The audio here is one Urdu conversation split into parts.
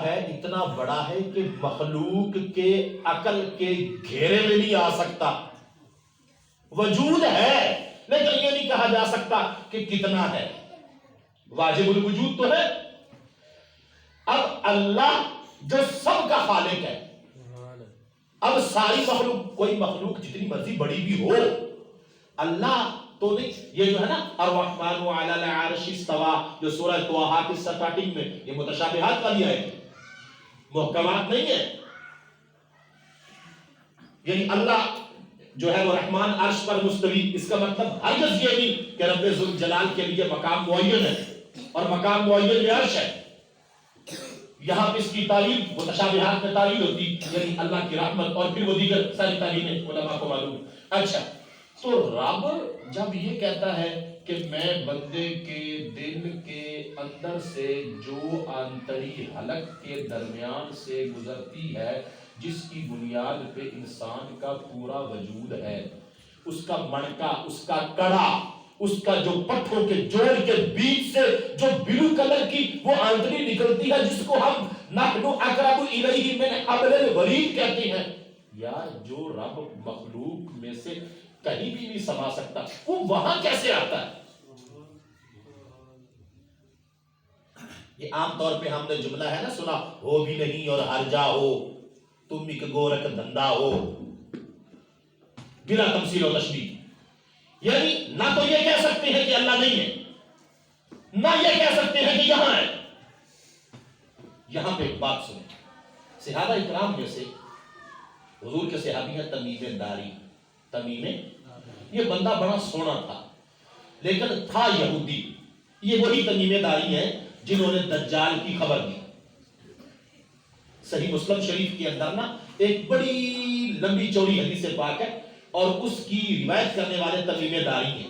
ہے اتنا بڑا ہے کہ مخلوق کے عقل کے گھیرے میں نہیں آ سکتا. وجود ہے لیکن یہ نہیں کہا جا سکتا کہ کتنا ہے. واجب الوجود تو ہے. اب اللہ جو سب کا خالق ہے، اب ساری مخلوق، کوئی مخلوق جتنی مرضی بڑی بھی ہو، اللہ تو نہیں. یہ جو ہے نا الرحمن علی العرش استوى، جو سورہ طٰہٰ کی سٹارٹنگ میں، یہ متشابہات والی آیت ہے، محکمات نہیں ہے. یعنی اللہ جو ہے وہ رحمان عرش پر مستوی، اس کا مطلب ہرگز یہ نہیں کہ رب ذوالجلال کے لیے مقام معین ہے اور مقام معین میں عرش ہے. یہاں پہ اس کی تعلیم متشابہات میں تعلیم ہوتی، یعنی اللہ کی رحمت، اور پھر وہ دیگر ساری تعلیمیں علماء کو معلوم. اچھا، تو رب جب یہ کہتا ہے کہ میں بندے کے دل کے اندر سے جو آنتری حلق کے درمیان سے گزرتی ہے، جس کی بنیاد پہ انسان کا پورا وجود ہے، اس کا مڑکا، اس کا کڑا، اس کا جو پٹھوں کے جوڑ کے بیچ سے جو بلو کلر کی وہ آنتری نکلتی ہے، جس کو ہم نحن اقرب الیہ من حبل الورید کہتے ہیں. یار جو رب مخلوق میں سے کہیں بھی نہیں سما سکتا، وہ وہاں کیسے آتا ہے؟ یہ عام طور پہ ہم نے جملہ ہے نا سنا، ہو بھی نہیں اور ہر جا ہو، تم ایک گورک دھندا ہو، بلا تمثیل و تشبیہ. یعنی نہ تو یہ کہہ سکتے ہیں کہ اللہ نہیں ہے، نہ یہ کہہ سکتے ہیں کہ یہاں ہے. یہاں پہ ایک بات سنیں، صحابہ اکرام میں سے حضور کے صحابی ہیں تمیم داری. تمیم یہ بندہ بڑا سونا تھا لیکن تھا یہودی. یہ وہی تمیم داری ہیں جنہوں نے دجال کی خبر دی. صحیح مسلم شریف کے اندر نا ایک بڑی لمبی چوڑی حدیث پاک ہے اور اس کی روایت کرنے والے تمیم داری ہیں.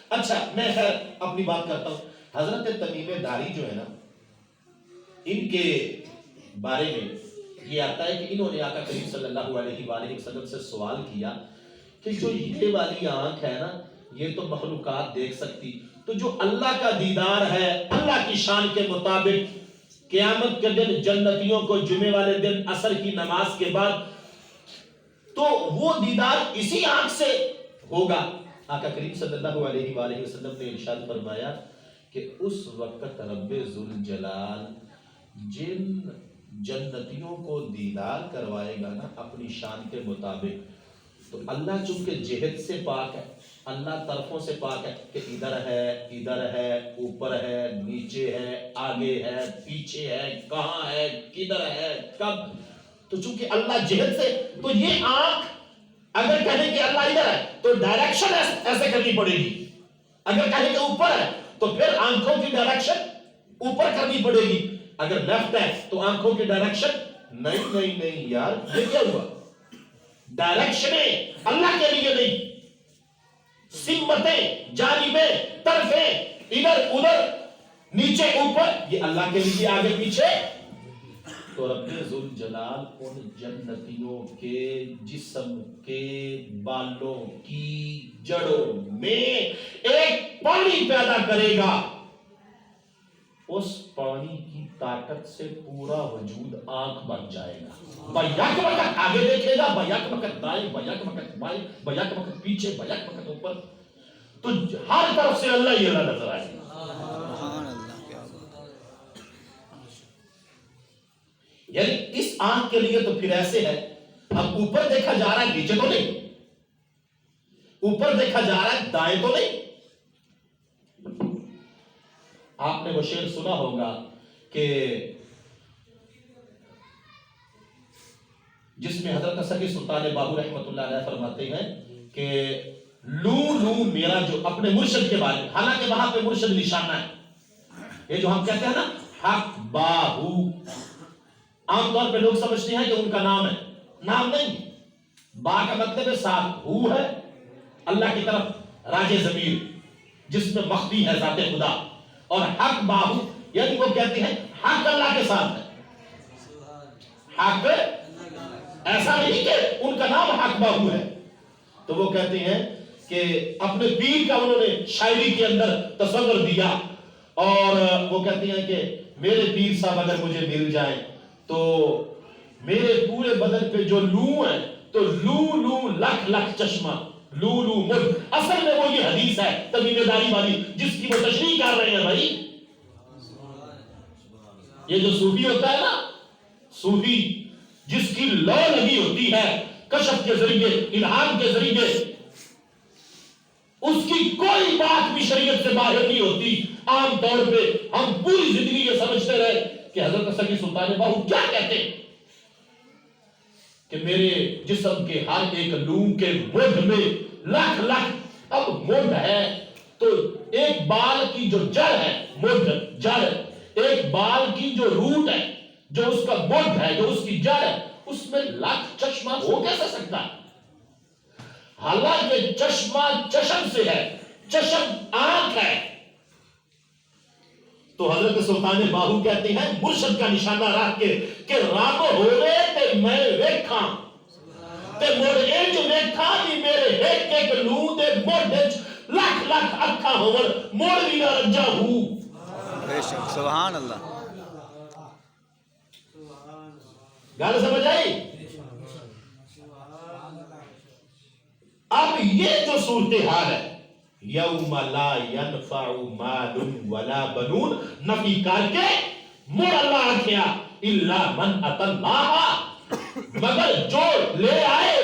اچھا میں خیر اپنی بات کرتا ہوں. حضرت تمیم داری جو ہے نا، ان کے بارے میں یہ آتا ہے کہ انہوں نے آقا کریم صلی اللہ علیہ وآلہ وسلم سے سوال کیا کہ جو یہ والی آنکھ ہے نا، یہ تو مخلوقات دیکھ سکتی، تو جو اللہ کا دیدار ہے اللہ کی شان کے مطابق، قیامت کے دن جنتیوں کو جمعے والے دن عصر کی نماز کے بعد تو وہ دیدار اسی آنکھ سے ہوگا. آقا کریم صلی اللہ علیہ وآلہ وسلم نے ارشاد فرمایا کہ اس وقت رب ذوالجلال جن جنتیوں کو دیدار کروائے گا نا اپنی شان کے مطابق، تو اللہ چونکہ جہت سے پاک ہے، اللہ طرفوں سے پاک ہے کہ ادھر ہے، اوپر ہے، نیچے ہے، آگے ہے، پیچھے ہے، کہاں ہے، کدھر ہے، کب. تو چونکہ اللہ جہت سے، تو یہ آنکھ اگر کہیں کہ اللہ ادھر ہے تو ڈائریکشن ایسے کرنی پڑے گی. اگر کہیں کہ اوپر ہے تو پھر آنکھوں کی ڈائریکشن اوپر کرنی پڑے گی. اگر لیفٹ ہے تو آنکھوں کی ڈائریکشن نہیں یار، یہ کیا ہوا؟ ڈائریکشنیں اللہ کے لیے نہیں، سمتیں، جانبیں، طرفیں، ادھر ادھر، نیچے اوپر، یہ اللہ کے لیے آگے پیچھے. تو رب ذوالجلال ان جنتیوں کے جسم کے بالوں کی جڑوں میں ایک پانی پیدا کرے گا. اس پانی کی طاقت سے پورا وجود آنکھ بن جائے گا. بیک وقت آگے دیکھے گا، بیک وقت دائیں، بیک وقت بائیں، بیک وقت پیچھے، بیک وقت اوپر. تو ہر طرف سے اللہ ہی اللہ نظر آئے گا. یعنی اس آنکھ کے لیے تو پھر ایسے ہے، اب اوپر دیکھا جا رہا ہے، نیچے تو نہیں. اوپر دیکھا جا رہا ہے، دائیں تو نہیں. آپ نے وہ شعر سنا ہوگا کہ جس میں حضرت سخی سلطان باہو رحمۃ اللہ علیہ فرماتے ہیں کہ لوں میرا جو اپنے مرشد کے بارے میں، حالانکہ وہاں پہ مرشد نشانہ ہے. یہ جو ہم کہتے ہیں نا حق باہو، عام طور پہ لوگ سمجھتے ہیں کہ ان کا نام ہے. نام نہیں، با کا مطلب ہے ساتھ، ہو ہے اللہ کی طرف راج ضمیر جس میں مخفی ہے ذات خدا. اور حق باہو یعنی وہ کہتے ہیں حق اللہ کے ساتھ ہے. حق ایسا نہیں کہ ان کا نام حق باہو ہے. تو وہ کہتے ہیں کہ اپنے پیر کا انہوں نے شاعری کے اندر تصور دیا، اور وہ کہتے ہیں کہ میرے پیر صاحب اگر مجھے مل جائیں تو میرے پورے بدن پہ جو لو ہے تو لو لکھ لکھ چشمہ، لو مد، اصل میں وہ یہ حدیث ہے تمیم داری والی جس کی وہ تشریح کر رہے ہیں بھائی. یہ جو صوفی ہوتا ہے نا، صوفی جس کی لو لگی ہوتی ہے کشف کے ذریعے، الہام کے ذریعے، اس کی کوئی بات بھی شریعت سے باہر نہیں ہوتی. عام طور پہ ہم پوری زندگی یہ سمجھتے رہے کہ حضرت سکی سلطان باہو کیا کہتے ہیں کہ میرے جسم کے ہر ایک لوں کے مڈ میں لکھ لکھ. اب مڈ ہے تو ایک بال کی جو جڑ ہے، مڈ جڑ، ایک بال کی جو روٹ ہے، جو اس کا مڈ ہے، جو اس کی جڑ ہے، اس میں لکھ چشمہ ہو کیسے سکتا ہے؟ حالانکہ چشمہ چشم سے ہے، چشم آنکھ ہے. تو حضرت سلطان باہو کہتے ہیں مرشد کا نشانہ رکھ کے کہ رب ہوئے تے میں ویکھاں تے مڑ انج ویکھاں بھی میرے ایک ایک لوں دے مڈ وچ لکھ لکھ اکھاں ہون، مڑ بھی نہ رجا ہوں. بے شک، سبحان اللہ. گل سمجھ آئی؟ اب یہ جو صورتحال ہے، یوم لا ینفع مال ولا بنون، نفی کر کے مڑ اللہ آکھیا الا من اتى اللہ، مگر جو لے آئے.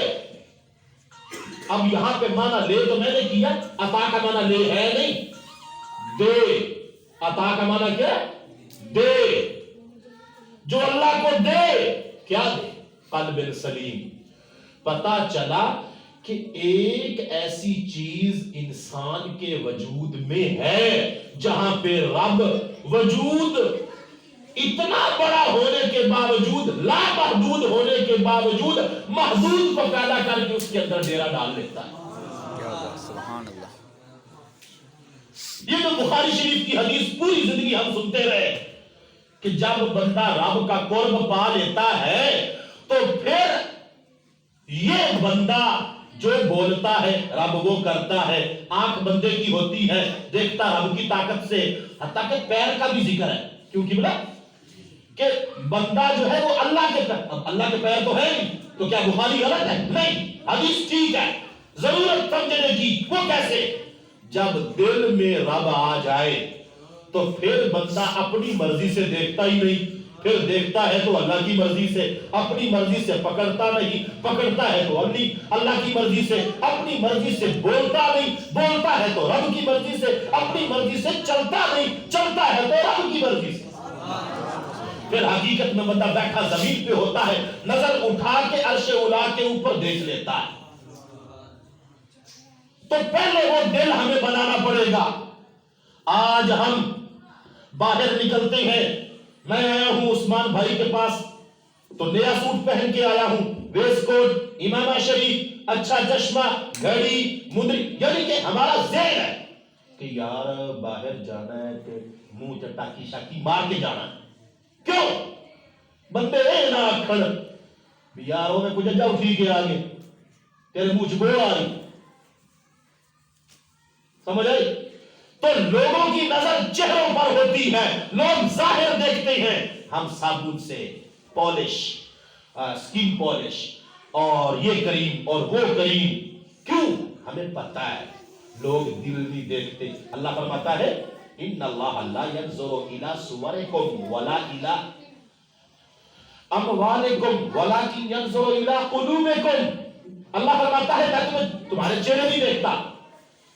اب یہاں پہ معنی لے تو میں نے کیا، عطا کا معنی لے ہے نہیں، دے. عطا کا معنی کیا؟ دے. جو اللہ کو دے، کیا دے؟ قلب سلیم. پتا چلا کہ ایک ایسی چیز انسان کے وجود میں ہے جہاں پہ رب وجود اتنا بڑا ہونے کے باوجود، لا محدود ہونے کے باوجود، محدود کو پیدا کر کے اس کے اندر ڈیرا ڈال لیتا ہے. کیا بات، سبحان اللہ. یہ تو بخاری شریف کی حدیث پوری زندگی ہم سنتے رہے کہ جب بندہ رب کا قرب پا لیتا ہے تو پھر یہ بندہ جو بولتا ہے رب وہ کرتا ہے. آنکھ بندے کی ہوتی ہے، دیکھتا رب کی طاقت سے. حتیٰ کہ پیر کا بھی ذکر ہے. کیوں کی بلا کہ بندہ جو ہے وہ اللہ کے پیر، اب اللہ کے پیر تو ہے نہیں، تو کیا بخاری غلط ہے؟ نہیں، حدیث ٹھیک ہے. ضرورت سمجھنے کی. وہ کیسے؟ جب دل میں رب آ جائے تو پھر بندہ اپنی مرضی سے دیکھتا ہی نہیں، پھر دیکھتا ہے تو اللہ کی مرضی سے. اپنی مرضی سے پکڑتا نہیں، پکڑتا ہے تو اللہ کی مرضی سے. اپنی مرضی سے بولتا نہیں، بولتا ہے تو رب کی مرضی سے. اپنی مرضی سے چلتا نہیں، چلتا ہے تو رب کی مرضی سے. پھر حقیقت میں بندہ بیٹھا زمین پہ ہوتا ہے، نظر اٹھا کے عرش اولا کے اوپر دیکھ لیتا ہے. تو پہلے وہ دل ہمیں بنانا پڑے گا. آج ہم باہر نکلتے ہیں، میں آیا ہوں عثمان بھائی کے پاس تو نیا سوٹ پہن کے آیا ہوں، ویسٹ کوٹ، امامہ شریف، اچھا چشمہ، گھڑی، مندری، یعنی کہ ہمارا ذہن ہے کہ یار باہر جانا ہے تو منہ چٹاکی شاکی مار کے جانا ہے. کیوں؟ بندے اے نہ کھڑ یاروں میں کچھ جاؤ ٹھیک ہے آگے تیرے منہ چبو آ رہی. سمجھ آئی؟ تو لوگوں کی نظر چہروں پر ہوتی ہے، لوگ ظاہر دیکھتے ہیں. ہم صابن سے پالش، سکن پالش اور یہ کریم اور وہ کریم. کیوں؟ ہمیں پتا ہے لوگ دل نہیں دیکھتے. اللہ فرماتا ہے ان اللہ لا ينظر الى صورکم ولا الى اموالکم ولکن ينظر الى قلوبکم. اللہ فرماتا ہے میں تمہارے چہرے نہیں دیکھتا،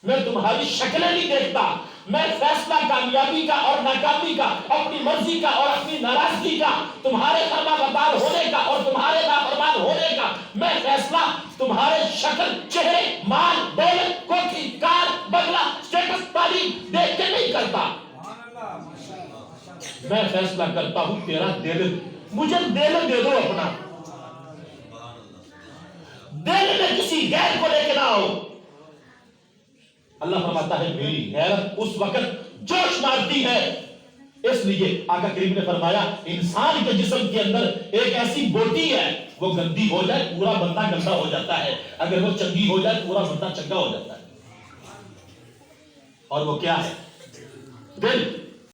میں تمہاری شکلیں نہیں دیکھتا. میں فیصلہ کامیابی کا اور ناکامی کا، اپنی مرضی کا اور اپنی ناراضگی کا، تمہارے فرما بردار ہونے کا اور تمہارے نافرمان ہونے کا میں فیصلہ تمہارے شکل، چہرے، مال، دولت، کوٹھی، کار، بنگلہ، سٹیٹس، تعلیم دیکھ کے نہیں کرتا. میں فیصلہ کرتا ہوں تیرا دل. مجھے دل دے دو اپنا، دل میں کسی غیر کو لے کے نہ آؤ. اللہ فرماتا ہے میری غیرت اس وقت جوش مارتی ہے. اس لیے آقا کریم نے فرمایا انسان کے جسم کے اندر ایک ایسی بوٹی ہے، وہ گندی ہو جائے پورا بندہ گندا ہو جاتا ہے، اگر وہ چنگی ہو جائے پورا بندہ چنگا ہو جاتا ہے. اور وہ کیا ہے؟ دل.